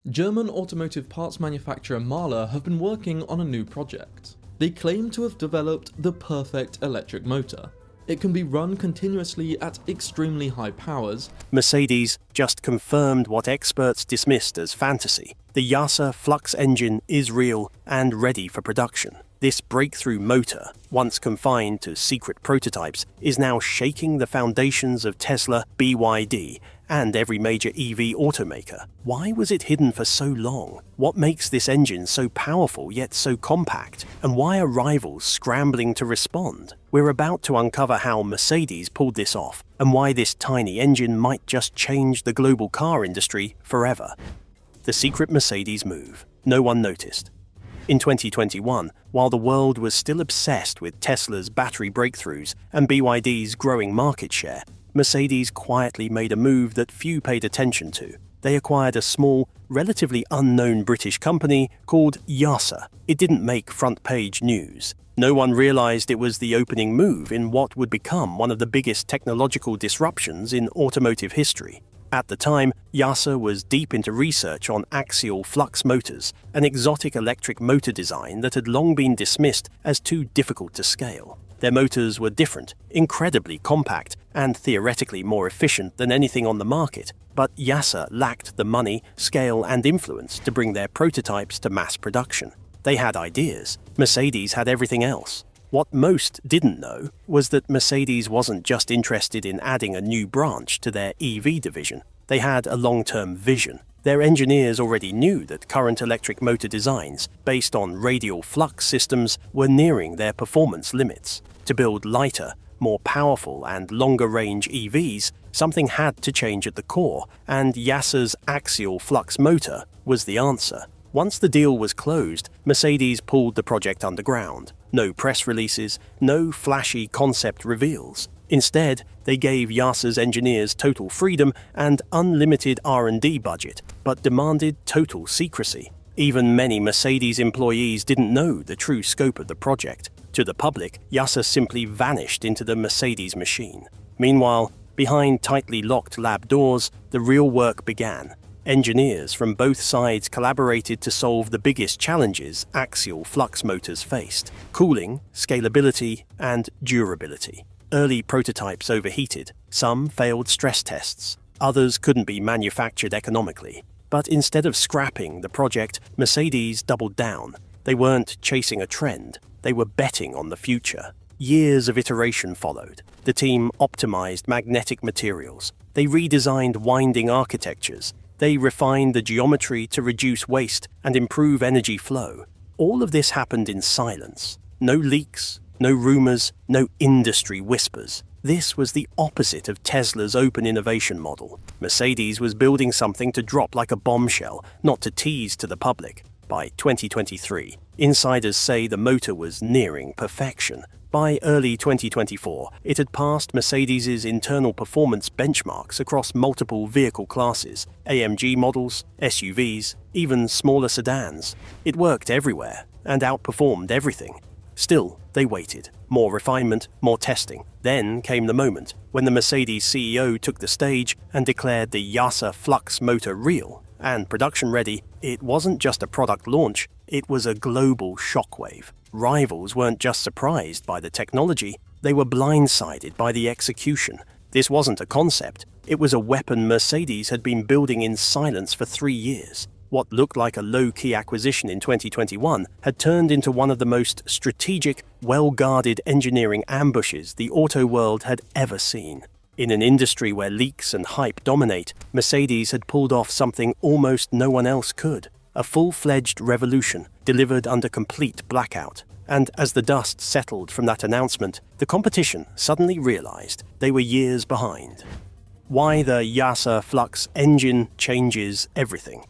German automotive parts manufacturer Mahler have been working on a new project. They claim to have developed the perfect electric motor. It can be run continuously at extremely high powers. Mercedes just confirmed what experts dismissed as fantasy. The YASA Flux Engine is real and ready for production. This breakthrough motor, once confined to secret prototypes, is now shaking the foundations of Tesla, BYD, and every major EV automaker. Why was it hidden for so long? What makes this engine so powerful yet so compact? And why are rivals scrambling to respond? We're about to uncover how Mercedes pulled this off, and why this tiny engine might just change the global car industry forever. The secret Mercedes move. No one noticed. In 2021, while the world was still obsessed with Tesla's battery breakthroughs and BYD's growing market share, Mercedes quietly made a move that few paid attention to. They acquired a small, relatively unknown British company called YASA. It didn't make front-page news. No one realized it was the opening move in what would become one of the biggest technological disruptions in automotive history. At the time, YASA was deep into research on axial flux motors, an exotic electric motor design that had long been dismissed as too difficult to scale. Their motors were different, incredibly compact, and theoretically more efficient than anything on the market, but YASA lacked the money, scale, and influence to bring their prototypes to mass production. They had ideas. Mercedes had everything else. What most didn't know was that Mercedes wasn't just interested in adding a new branch to their EV division. They had a long-term vision. Their engineers already knew that current electric motor designs, based on radial flux systems, were nearing their performance limits. To build lighter, more powerful, and longer-range EVs, something had to change at the core, and YASA's axial flux motor was the answer. Once the deal was closed, Mercedes pulled the project underground. No press releases, no flashy concept reveals. Instead, they gave YASA's engineers total freedom and unlimited R&D budget, but demanded total secrecy. Even many Mercedes employees didn't know the true scope of the project. To the public, YASA simply vanished into the Mercedes machine. Meanwhile, behind tightly locked lab doors, the real work began. Engineers from both sides collaborated to solve the biggest challenges axial flux motors faced: cooling, scalability, and durability. Early prototypes overheated, some failed stress tests, others couldn't be manufactured economically. But instead of scrapping the project, Mercedes doubled down. They weren't chasing a trend, they were betting on the future. Years of iteration followed. The team optimized magnetic materials. They redesigned winding architectures. They refined the geometry to reduce waste and improve energy flow. All of this happened in silence. No leaks, no rumors, no industry whispers. This was the opposite of Tesla's open innovation model. Mercedes was building something to drop like a bombshell, not to tease to the public. By 2023, insiders say the motor was nearing perfection. By early 2024, it had passed Mercedes's internal performance benchmarks across multiple vehicle classes, AMG models, SUVs, even smaller sedans. It worked everywhere and outperformed everything. Still, they waited. More refinement, more testing. Then came the moment when the Mercedes CEO took the stage and declared the YASA Flux motor real and production ready. It wasn't just a product launch, it was a global shockwave. Rivals weren't just surprised by the technology, they were blindsided by the execution. This wasn't a concept, it was a weapon Mercedes had been building in silence for 3 years. What looked like a low-key acquisition in 2021 had turned into one of the most strategic, well-guarded engineering ambushes the auto world had ever seen. In an industry where leaks and hype dominate, Mercedes had pulled off something almost no one else could. A full-fledged revolution, delivered under complete blackout. And as the dust settled from that announcement, the competition suddenly realized they were years behind. Why the YASA Flux Engine changes everything.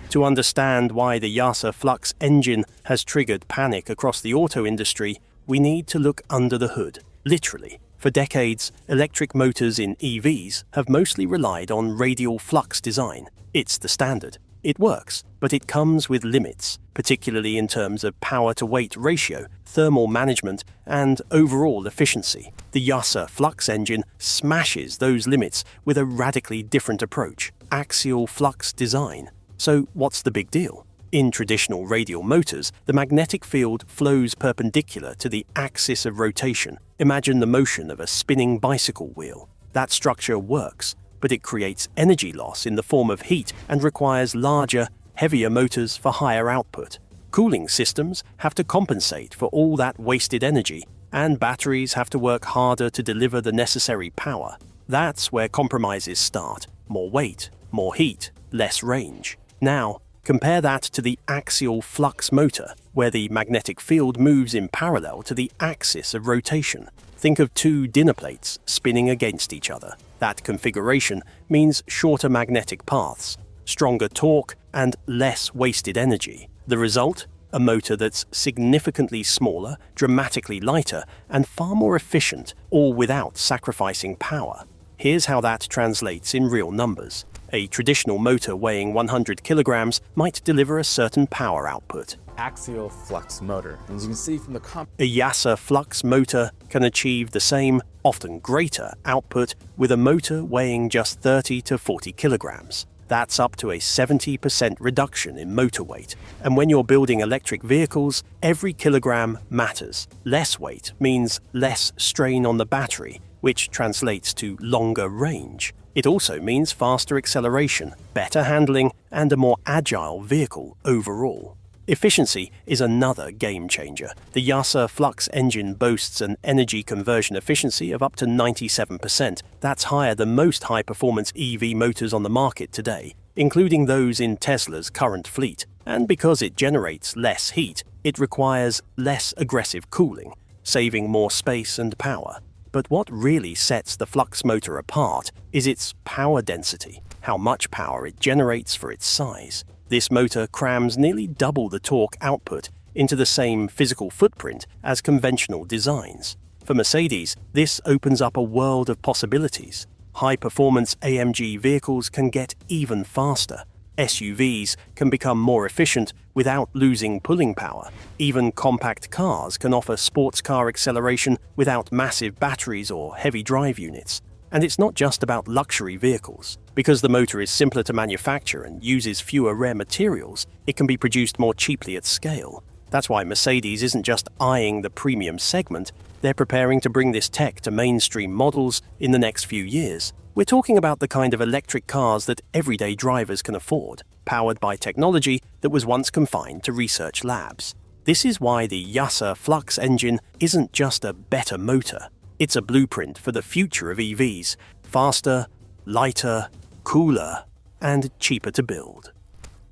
To understand why the YASA Flux Engine has triggered panic across the auto industry, we need to look under the hood, literally. For decades, electric motors in EVs have mostly relied on radial flux design. It's the standard. It works, but it comes with limits, particularly in terms of power-to-weight ratio, thermal management, and overall efficiency. The YASA Flux Engine smashes those limits with a radically different approach: axial flux design. So what's the big deal? In traditional radial motors, the magnetic field flows perpendicular to the axis of rotation. Imagine the motion of a spinning bicycle wheel. That structure works, but it creates energy loss in the form of heat and requires larger, heavier motors for higher output. Cooling systems have to compensate for all that wasted energy, and batteries have to work harder to deliver the necessary power. That's where compromises start. More weight, more heat, less range. Now, compare that to the axial flux motor, where the magnetic field moves in parallel to the axis of rotation. Think of two dinner plates spinning against each other. That configuration means shorter magnetic paths, stronger torque, and less wasted energy. The result? A motor that's significantly smaller, dramatically lighter, and far more efficient, all without sacrificing power. Here's how that translates in real numbers. A traditional motor weighing 100 kilograms might deliver a certain power output. Axial flux motor. As you can see from the A YASA Flux motor can achieve the same, often greater, output with a motor weighing just 30 to 40 kilograms. That's up to a 70% reduction in motor weight. And when you're building electric vehicles, every kilogram matters. Less weight means less strain on the battery, which translates to longer range. It also means faster acceleration, better handling, and a more agile vehicle overall. Efficiency is another game changer. The YASA Flux Engine boasts an energy conversion efficiency of up to 97%. That's higher than most high-performance EV motors on the market today, including those in Tesla's current fleet. And because it generates less heat, it requires less aggressive cooling, saving more space and power. But what really sets the flux motor apart is its power density, how much power it generates for its size. This motor crams nearly double the torque output into the same physical footprint as conventional designs. For Mercedes, this opens up a world of possibilities. High-performance AMG vehicles can get even faster. SUVs can become more efficient without losing pulling power. Even compact cars can offer sports car acceleration without massive batteries or heavy drive units. And it's not just about luxury vehicles. Because the motor is simpler to manufacture and uses fewer rare materials, it can be produced more cheaply at scale. That's why Mercedes isn't just eyeing the premium segment, they're preparing to bring this tech to mainstream models in the next few years. We're talking about the kind of electric cars that everyday drivers can afford, powered by technology that was once confined to research labs. This is why the YASA Flux Engine isn't just a better motor. It's a blueprint for the future of EVs, faster, lighter, cooler, and cheaper to build.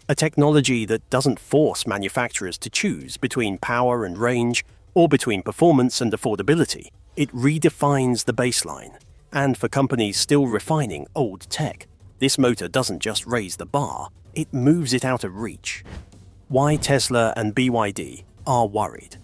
A technology that doesn't force manufacturers to choose between power and range or between performance and affordability. It redefines the baseline. And for companies still refining old tech, this motor doesn't just raise the bar, it moves it out of reach. Why Tesla and BYD are worried.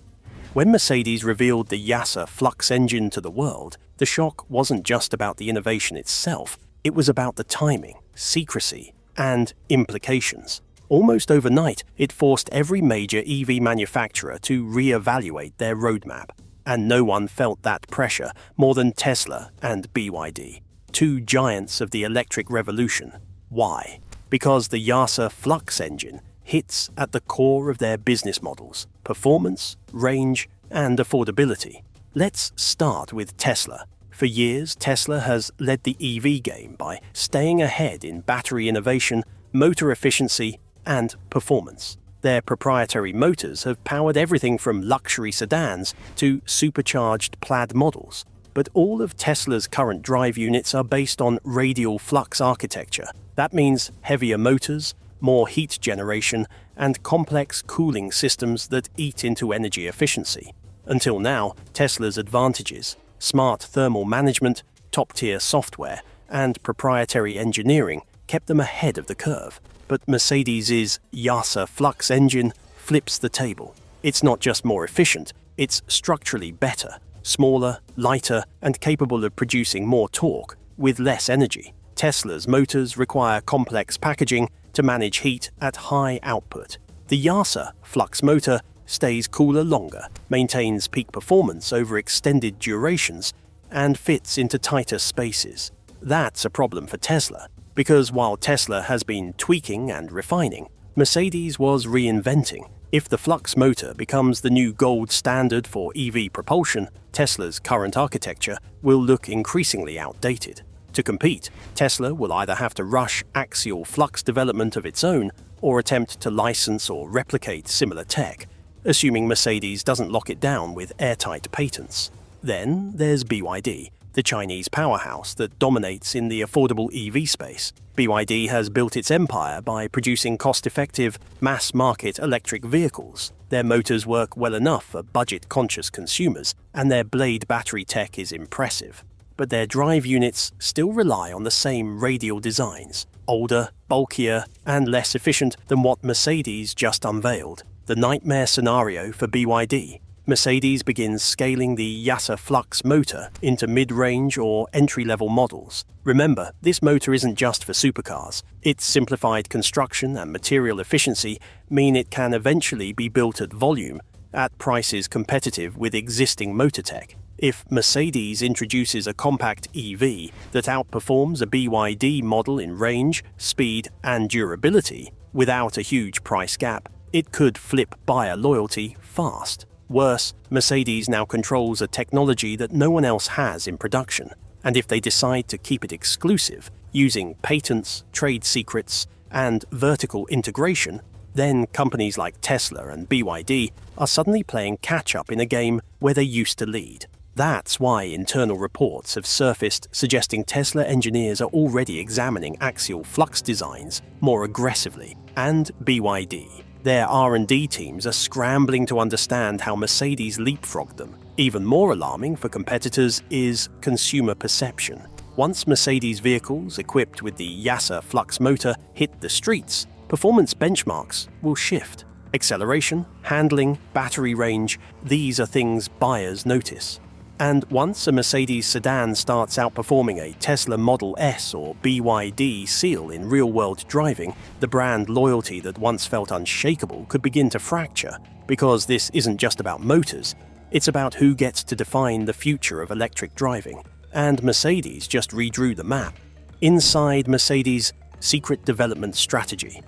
When Mercedes revealed the YASA Flux Engine to the world, the shock wasn't just about the innovation itself, it was about the timing, secrecy, and implications. Almost overnight, it forced every major EV manufacturer to re-evaluate their roadmap. And no one felt that pressure more than Tesla and BYD, two giants of the electric revolution. Why? Because the YASA Flux Engine hits at the core of their business models: performance, range, and affordability. Let's start with Tesla. For years, Tesla has led the EV game by staying ahead in battery innovation, motor efficiency, and performance. Their proprietary motors have powered everything from luxury sedans to supercharged plaid models. But all of Tesla's current drive units are based on radial flux architecture. That means heavier motors, more heat generation, and complex cooling systems that eat into energy efficiency. Until now, Tesla's advantages, smart thermal management, top-tier software, and proprietary engineering kept them ahead of the curve. But Mercedes' YASA Flux Engine flips the table. It's not just more efficient, it's structurally better, smaller, lighter, and capable of producing more torque with less energy. Tesla's motors require complex packaging to manage heat at high output. The YASA Flux motor stays cooler longer, maintains peak performance over extended durations, and fits into tighter spaces. That's a problem for Tesla, Because while Tesla has been tweaking and refining, Mercedes was reinventing. If the flux motor becomes the new gold standard for EV propulsion, Tesla's current architecture will look increasingly outdated. To compete, Tesla will either have to rush axial flux development of its own or attempt to license or replicate similar tech, assuming Mercedes doesn't lock it down with airtight patents. Then there's BYD, the Chinese powerhouse that dominates in the affordable EV space. BYD has built its empire by producing cost-effective, mass-market electric vehicles. Their motors work well enough for budget-conscious consumers, and their blade battery tech is impressive. But their drive units still rely on the same radial designs, older, bulkier, and less efficient than what Mercedes just unveiled. The nightmare scenario for BYD. Mercedes begins scaling the YASA Flux motor into mid-range or entry-level models. Remember, this motor isn't just for supercars. Its simplified construction and material efficiency mean it can eventually be built at volume, at prices competitive with existing motor tech. If Mercedes introduces a compact EV that outperforms a BYD model in range, speed, and durability, without a huge price gap, it could flip buyer loyalty fast. Worse, Mercedes now controls a technology that no one else has in production, and if they decide to keep it exclusive, using patents, trade secrets, and vertical integration, then companies like Tesla and BYD are suddenly playing catch-up in a game where they used to lead. That's why internal reports have surfaced suggesting Tesla engineers are already examining axial flux designs more aggressively, and BYD. Their R&D teams are scrambling to understand how Mercedes leapfrogged them. Even more alarming for competitors is consumer perception. Once Mercedes vehicles equipped with the YASA Flux motor hit the streets, performance benchmarks will shift. Acceleration, handling, battery range, these are things buyers notice. And once a Mercedes sedan starts outperforming a Tesla Model S or BYD Seal in real-world driving, the brand loyalty that once felt unshakable could begin to fracture, because this isn't just about motors, it's about who gets to define the future of electric driving. And Mercedes just redrew the map. Inside Mercedes' secret development strategy.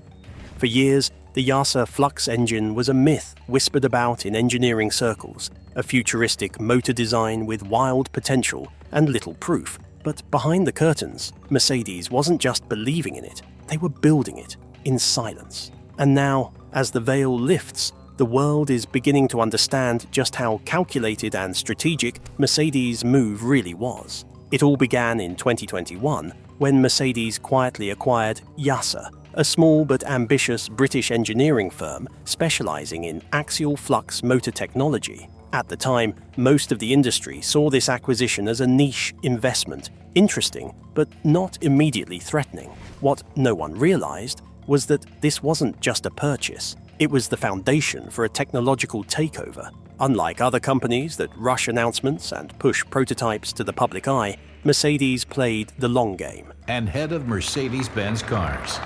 For years, the YASA Flux Engine was a myth whispered about in engineering circles, a futuristic motor design with wild potential and little proof. But behind the curtains, Mercedes wasn't just believing in it, they were building it in silence. And now, as the veil lifts, the world is beginning to understand just how calculated and strategic Mercedes' move really was. It all began in 2021, when Mercedes quietly acquired YASA, a small but ambitious British engineering firm specializing in axial flux motor technology. At the time, most of the industry saw this acquisition as a niche investment, interesting, but not immediately threatening. What no one realized was that this wasn't just a purchase, it was the foundation for a technological takeover. Unlike other companies that rush announcements and push prototypes to the public eye, Mercedes played the long game. And head of Mercedes-Benz cars.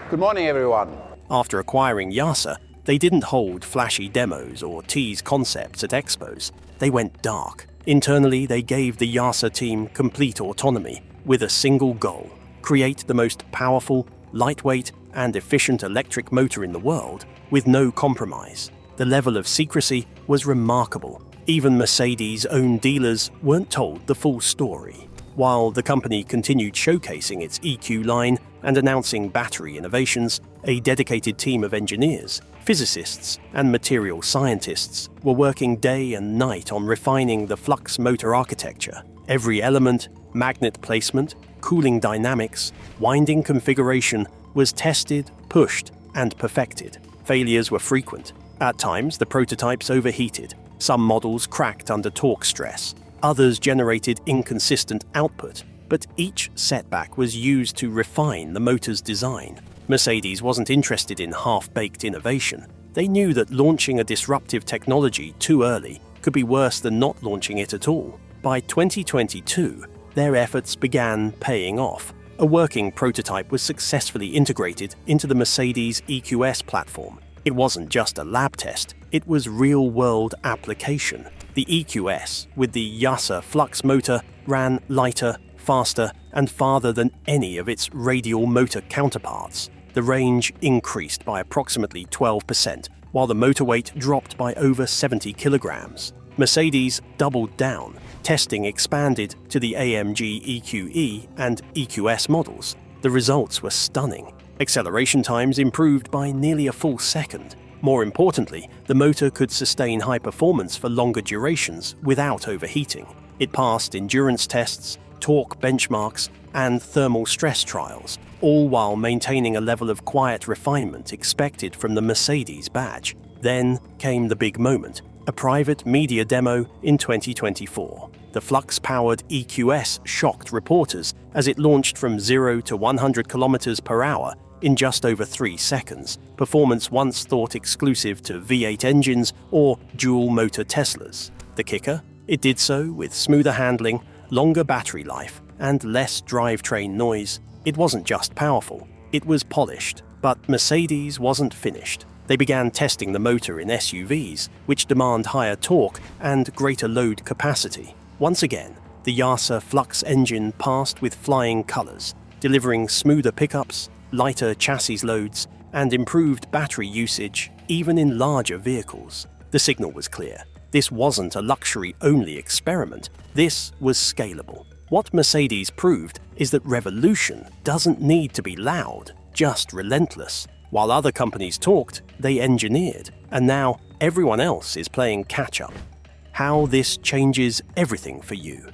Good morning, everyone. After acquiring YASA, they didn't hold flashy demos or tease concepts at expos. They went dark. Internally, they gave the YASA team complete autonomy, with a single goal: create the most powerful, lightweight, and efficient electric motor in the world with no compromise. The level of secrecy was remarkable. Even Mercedes' own dealers weren't told the full story. While the company continued showcasing its EQ line and announcing battery innovations, a dedicated team of engineers, physicists, and material scientists were working day and night on refining the flux motor architecture. Every element, magnet placement, cooling dynamics, winding configuration was tested, pushed, and perfected. Failures were frequent. At times, the prototypes overheated. Some models cracked under torque stress. Others generated inconsistent output, but each setback was used to refine the motor's design. Mercedes wasn't interested in half-baked innovation. They knew that launching a disruptive technology too early could be worse than not launching it at all. By 2022, their efforts began paying off. A working prototype was successfully integrated into the Mercedes EQS platform. It wasn't just a lab test, it was real-world application. The EQS, with the YASA Flux motor, ran lighter, faster, and farther than any of its radial motor counterparts. The range increased by approximately 12%, while the motor weight dropped by over 70 kilograms. Mercedes doubled down. Testing expanded to the AMG EQE and EQS models. The results were stunning. Acceleration times improved by nearly a full second. More importantly, the motor could sustain high performance for longer durations without overheating. It passed endurance tests, torque benchmarks, and thermal stress trials, all while maintaining a level of quiet refinement expected from the Mercedes badge. Then came the big moment, a private media demo in 2024. The Flux-powered EQS shocked reporters as it launched from 0 to 100 km per hour in just over 3 seconds, performance once thought exclusive to V8 engines or dual-motor Teslas. The kicker? It did so with smoother handling, longer battery life, and less drivetrain noise. It wasn't just powerful, it was polished. But Mercedes wasn't finished. They began testing the motor in SUVs, which demand higher torque and greater load capacity. Once again, the YASA Flux Engine passed with flying colors, delivering smoother pickups, lighter chassis loads, and improved battery usage even in larger vehicles. The signal was clear. This wasn't a luxury-only experiment. This was scalable. What Mercedes proved is that revolution doesn't need to be loud, just relentless. While other companies talked, they engineered, and now everyone else is playing catch-up. How this changes everything for you.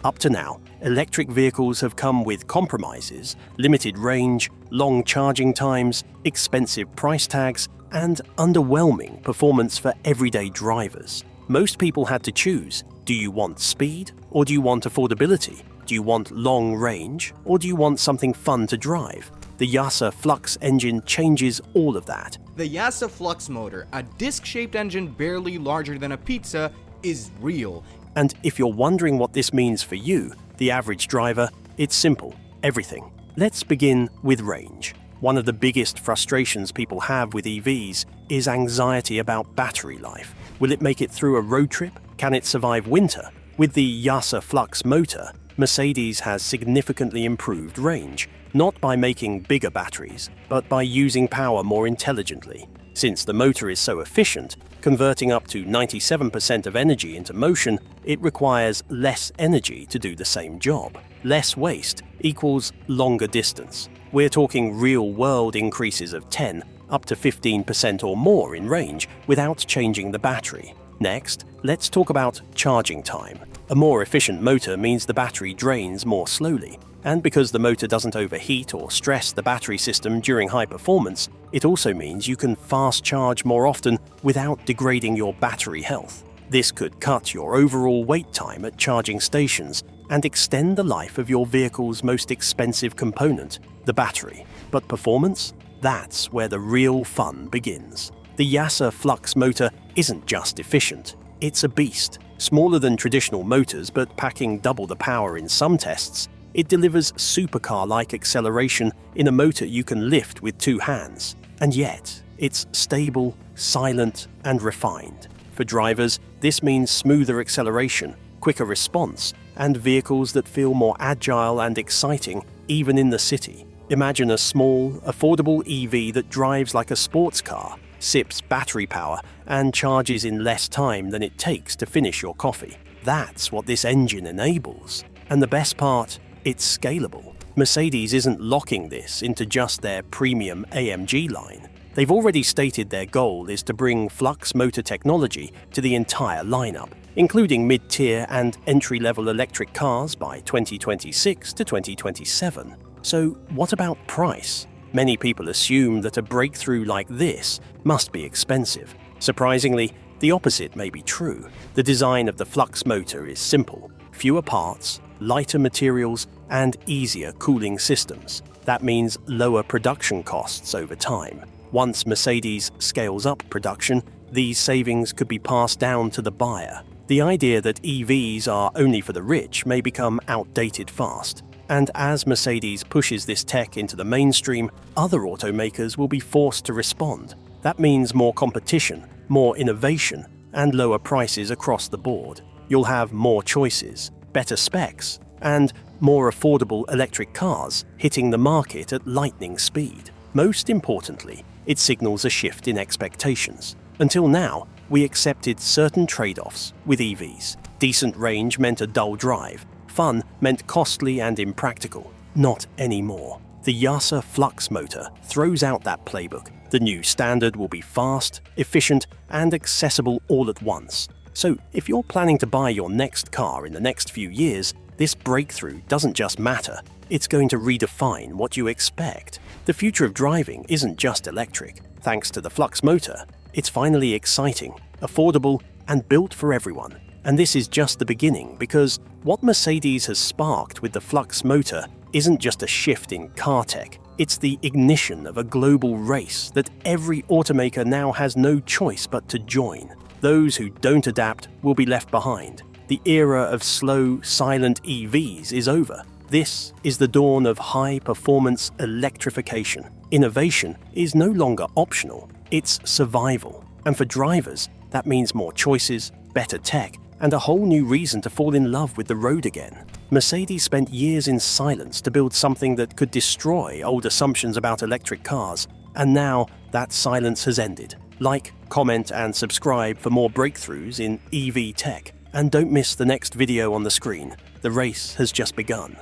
Up to now, electric vehicles have come with compromises, limited range, long charging times, expensive price tags, and underwhelming performance for everyday drivers. Most people had to choose: do you want speed or do you want affordability? Do you want long range or do you want something fun to drive? The YASA Flux Engine changes all of that. The YASA Flux motor, a disc-shaped engine barely larger than a pizza, is real. And if you're wondering what this means for you, the average driver, it's simple: everything. Let's begin with range. One of the biggest frustrations people have with EVs is anxiety about battery life. Will it make it through a road trip? Can it survive winter? With the YASA Flux motor, Mercedes has significantly improved range, not by making bigger batteries, but by using power more intelligently. Since the motor is so efficient, converting up to 97% of energy into motion, it requires less energy to do the same job. Less waste equals longer distance. We're talking real-world increases of 10 up to 15% or more in range without changing the battery. Next, let's talk about charging time. A more efficient motor means the battery drains more slowly. And because the motor doesn't overheat or stress the battery system during high performance, it also means you can fast charge more often without degrading your battery health. This could cut your overall wait time at charging stations and extend the life of your vehicle's most expensive component, the battery. But performance? That's where the real fun begins. The YASA Flux motor isn't just efficient, it's a beast. Smaller than traditional motors but packing double the power in some tests, it delivers supercar-like acceleration in a motor you can lift with 2 hands. And yet, it's stable, silent, and refined. For drivers, this means smoother acceleration, quicker response, and vehicles that feel more agile and exciting even in the city. Imagine a small, affordable EV that drives like a sports car, sips battery power, and charges in less time than it takes to finish your coffee. That's what this engine enables. And the best part? It's scalable. Mercedes isn't locking this into just their premium AMG line. They've already stated their goal is to bring Flux motor technology to the entire lineup, including mid-tier and entry-level electric cars by 2026 to 2027. So what about price? Many people assume that a breakthrough like this must be expensive. Surprisingly, the opposite may be true. The design of the Flux motor is simple: fewer parts, lighter materials, and easier cooling systems. That means lower production costs over time. Once Mercedes scales up production, these savings could be passed down to the buyer. The idea that EVs are only for the rich may become outdated fast. And as Mercedes pushes this tech into the mainstream, other automakers will be forced to respond. That means more competition, more innovation, and lower prices across the board. You'll have more choices, better specs, and more affordable electric cars hitting the market at lightning speed. Most importantly, it signals a shift in expectations. Until now, we accepted certain trade-offs with EVs. Decent range meant a dull drive. Fun meant costly and impractical. Not anymore. The YASA Flux motor throws out that playbook. The new standard will be fast, efficient, and accessible all at once. So if you're planning to buy your next car in the next few years, this breakthrough doesn't just matter, it's going to redefine what you expect. The future of driving isn't just electric. Thanks to the Flux motor, it's finally exciting, affordable, and built for everyone. And this is just the beginning, because what Mercedes has sparked with the Flux motor isn't just a shift in car tech, it's the ignition of a global race that every automaker now has no choice but to join. Those who don't adapt will be left behind. The era of slow, silent EVs is over. This is the dawn of high-performance electrification. Innovation is no longer optional, it's survival. And for drivers, that means more choices, better tech, and a whole new reason to fall in love with the road again. Mercedes spent years in silence to build something that could destroy old assumptions about electric cars, and now that silence has ended. Like, comment, and subscribe for more breakthroughs in EV tech. And don't miss the next video on the screen. The race has just begun.